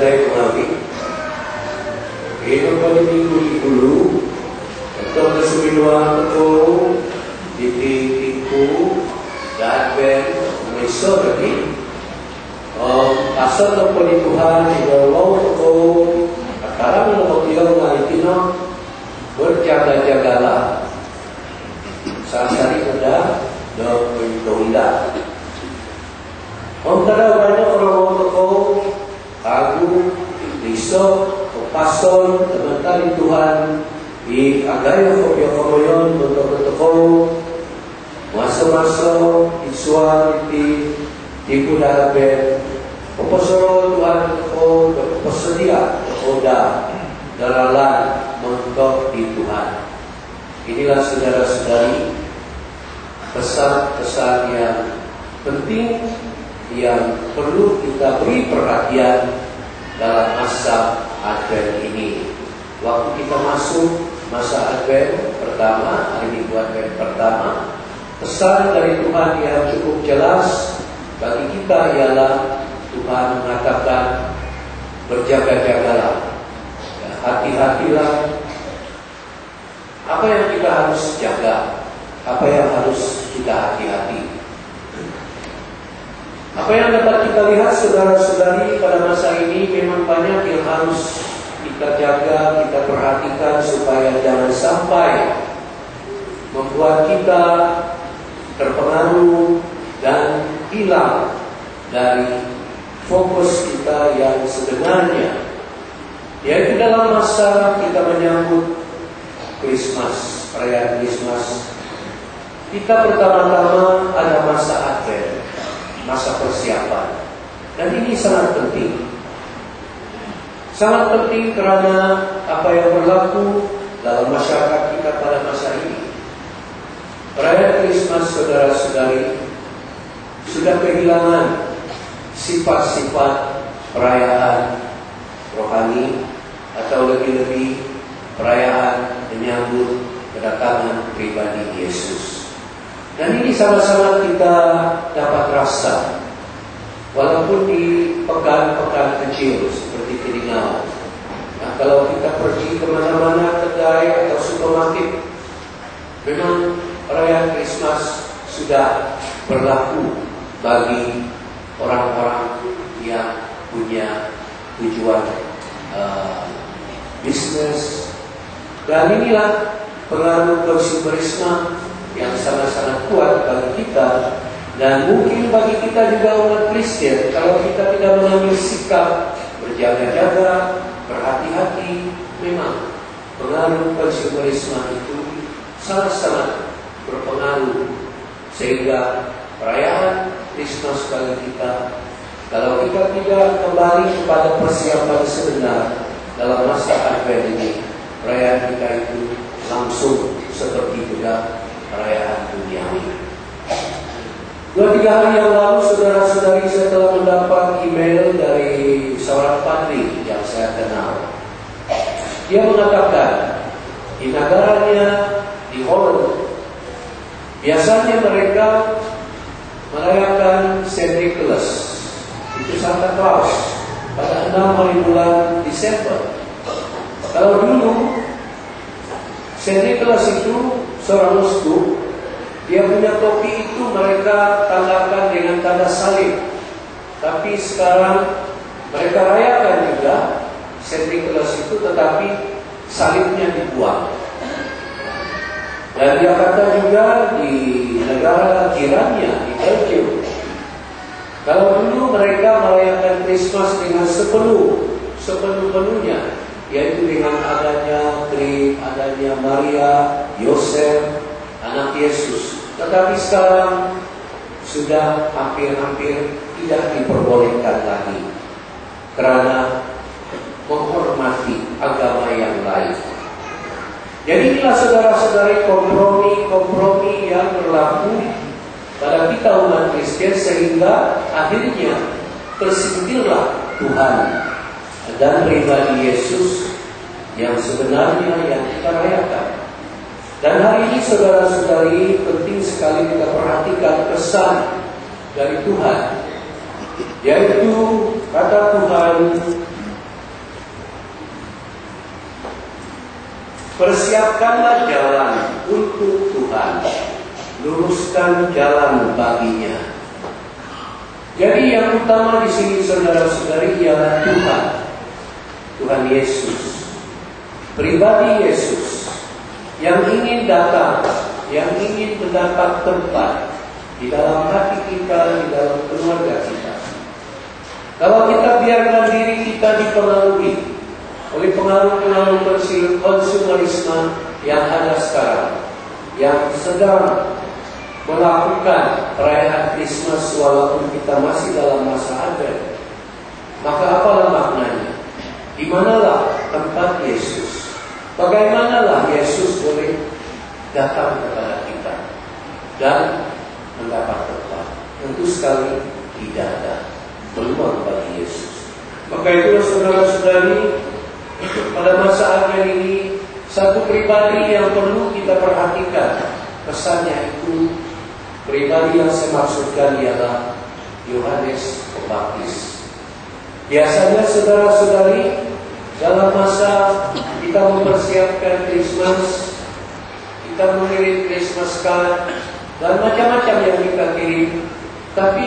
sadai mengawi kehidupan minggu dulu atau kesulitan itu ditipu dan besok lagi asal penipuan di bawah itu sekarang kalau dia mengaitino berjaga-jagalah saat hari sudah doa. Antara banyak orang toko, agung, risau, pason, teman-teman Tuhan, di agaya kopion toko, masa-masa isuan di kudaraben, poposoro Tuhan toko, posedia, oda, dalalan mentok di Tuhan. Inilah saudara-saudari pesan-pesan yang penting yang perlu kita beri perhatian dalam masa Advent ini. Waktu kita masuk masa Advent pertama, hari Minggu Advent pertama, pesan dari Tuhan yang cukup jelas bagi kita ialah Tuhan mengatakan berjaga-jagalah, hati-hatilah. Apa yang kita harus jaga? Apa yang harus kita hati-hati? Apa yang dapat kita lihat saudara-saudari pada masa ini memang banyak yang harus kita jaga, kita perhatikan supaya jangan sampai membuat kita terpengaruh dan hilang dari fokus kita yang sebenarnya, yaitu dalam masa kita menyambut Christmas, perayaan Christmas. Kita pertama-tama ada masa Advent, masa persiapan. Dan ini sangat penting. Sangat penting karena apa yang berlaku dalam masyarakat kita pada masa ini. Perayaan Christmas saudara-saudari sudah kehilangan sifat-sifat perayaan rohani atau lebih-lebih perayaan menyambut kedatangan pribadi Yesus. Dan ini sama-sama kita dapat rasa, walaupun di pekan-pekan kecil seperti Kiringau. Nah, kalau kita pergi kemana-mana, kedai atau supermarket, memang perayaan Christmas sudah berlaku bagi orang-orang yang punya tujuan bisnis. Dan inilah pengaruh konsumerisme yang sangat-sangat kuat bagi kita, dan mungkin bagi kita juga umat Kristen kalau kita tidak mengambil sikap berjaga-jaga, berhati-hati. Memang pengaruh konsumerisme itu sangat-sangat berpengaruh, sehingga perayaan Christmas bagi kita, kalau kita tidak kembali kepada persiapan sebenar dalam masa Advent ini, perayaan kita itu langsung seperti juga perayaan duniawi. 2-3 hari yang lalu saudara-saudari saya telah mendapat email dari seorang padri yang saya kenal. Dia mengatakan di negaranya, di Holland, biasanya mereka merayakan Saint Nicholas, itu Santa Claus, pada 6 hari bulan Desember. Kalau dulu Saint Nicholas itu seorang uskup, dia punya topi itu mereka tandahkan dengan tanda salib. Tapi sekarang mereka rayakan juga Saint Nicholas itu, tetapi salibnya dibuang. Dan dia kata juga di negara jirannya, di Belgium, kalau dulu mereka merayakan Christmas dengan sepenuh-penuhnya, yaitu dengan adanya krim, adanya Maria, Yosef, anak Yesus. Tetapi sekarang sudah hampir-hampir tidak diperbolehkan lagi karena menghormati agama yang lain. Jadi inilah saudara-saudari kompromi yang berlaku pada kita umat Kristen, sehingga akhirnya tersindirlah Tuhan dan pribadi Yesus yang sebenarnya yang kita rayakan. Dan hari ini saudara-saudari penting sekali kita perhatikan pesan dari Tuhan, yaitu kata Tuhan Persiapkanlah jalan untuk Tuhan, luruskan jalan baginya. Jadi yang utama di sini saudara-saudari ialah Tuhan, Tuhan Yesus, pribadi Yesus yang ingin datang, yang ingin mendapat tempat di dalam hati kita, di dalam keluarga kita. Kalau kita biarkan diri kita dipengaruhi oleh pengaruh-pengaruh konsumerisme yang ada sekarang, yang sedang melakukan perayaan Christmas walaupun kita masih dalam masa Advent, maka apalah maknanya? Di manalah tempat Yesus? Bagaimanalah Yesus boleh datang kepada kita dan mendapat tempat? Tentu sekali tidak ada peluang bagi Yesus. Maka itulah saudara-saudari, pada masa Advent ini satu pribadi yang perlu kita perhatikan. Pesannya itu, pribadi yang saya maksudkan ialah Yohanes Pembaptis. Biasanya saudara-saudari, dalam masa kita mempersiapkan Christmas, kita mengirim Christmas card dan macam-macam yang kita kirim. Tapi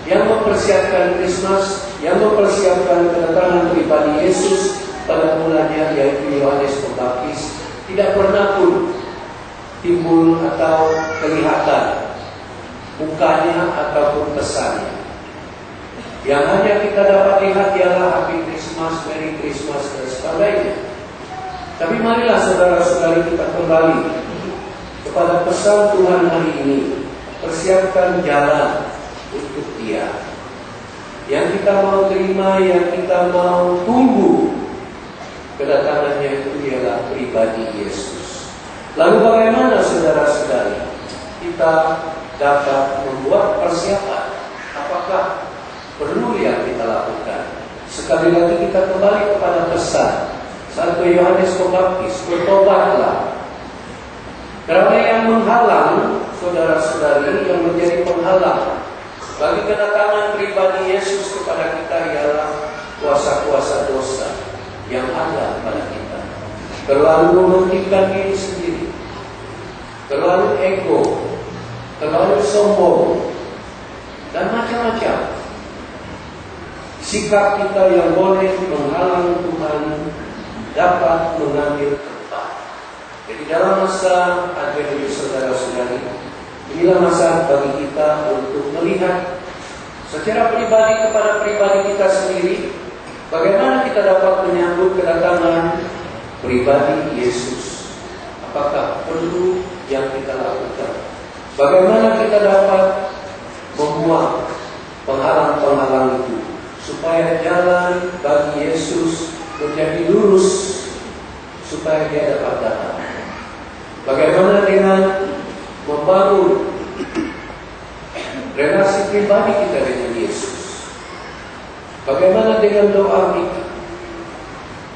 yang mempersiapkan Christmas, yang mempersiapkan kedatangan pribadi Yesus pada mulanya, yaitu Yohanes Pembaptis, tidak pernah pun timbul atau kelihatan mukanya ataupun pesannya. Yang hanya kita dapat lihat ialah Happy Christmas, Merry Christmas dan sebagainya. Tapi marilah saudara-saudari kita kembali kepada pesan Tuhan hari ini. Persiapkan jalan untuk Dia. Yang kita mau terima, yang kita mau tunggu kedatangannya itu ialah pribadi Yesus. Lalu bagaimana saudara-saudari kita dapat membuat persiapan? Apakah perlu yang kita lakukan? Sekali lagi kita kembali kepada pesan 1 Yohanes Pembaptis, bertobatlah. Karena yang menghalang saudara-saudari, yang menjadi penghalang bagi kedatangan pribadi Yesus kepada kita ialah kuasa-kuasa dosa yang ada pada kita. Terlalu mementingkan diri sendiri, terlalu ego, terlalu sombong, dan macam-macam sikap kita yang boleh menghalang Tuhan dapat mengambil tempat. Jadi dalam masa Advent ini saudara-saudari, inilah masa bagi kita untuk melihat secara pribadi kepada pribadi kita sendiri, bagaimana kita dapat menyambut kedatangan pribadi Yesus. Apakah perlu yang kita lakukan? Bagaimana kita dapat membuang penghalang-penghalang itu supaya jalan bagi Yesus menjadi lurus, supaya Dia dapat datang? Bagaimana dengan membangun relasi pribadi kita dengan Yesus? Bagaimana dengan doa kita?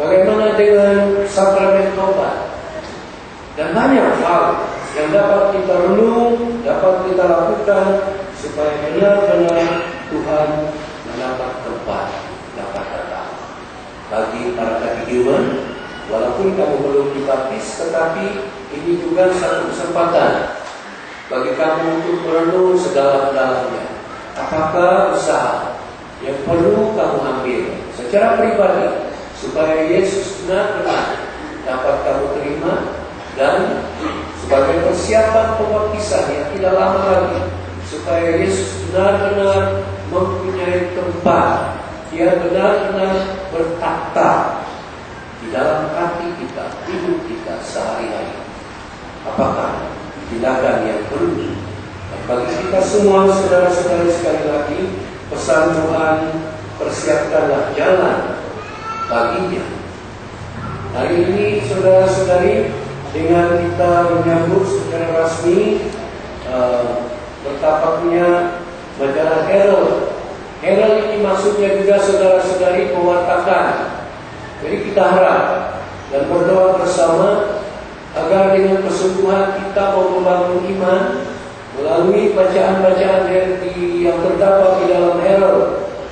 Bagaimana dengan sakramen tobat? Dan banyak hal yang dapat kita renung, dapat kita lakukan supaya benar-benar Tuhan mendapat tempat, dapat datang. Bagi para katechumen, walaupun kamu belum dibaptis, tetapi ini juga satu kesempatan bagi kamu untuk merenung sedalam-dalamnya. Apakah usaha yang perlu kamu ambil secara pribadi supaya Yesus benar-benar dapat kamu terima, dan sebagai persiapan pembaptisan yang tidak lama lagi, supaya Yesus benar-benar mempunyai tempat, Dia benar-benar bertakhta di dalam hati kita, hidup kita sehari-hari. Apakah tindakan yang perlu? Bagi kita semua saudara-saudari, sekali lagi pesan Tuhan, persiapkanlah jalan baginya. Hari ini saudara-saudari, dengan kita menyambut secara rasmi bertapaknya majalah Herald. Herald ini maksudnya juga saudara-saudari mewartakan. Jadi kita harap dan berdoa bersama agar dengan kesungguhan kita mau membangun iman melalui bacaan-bacaan yang terdapat di dalam Herald,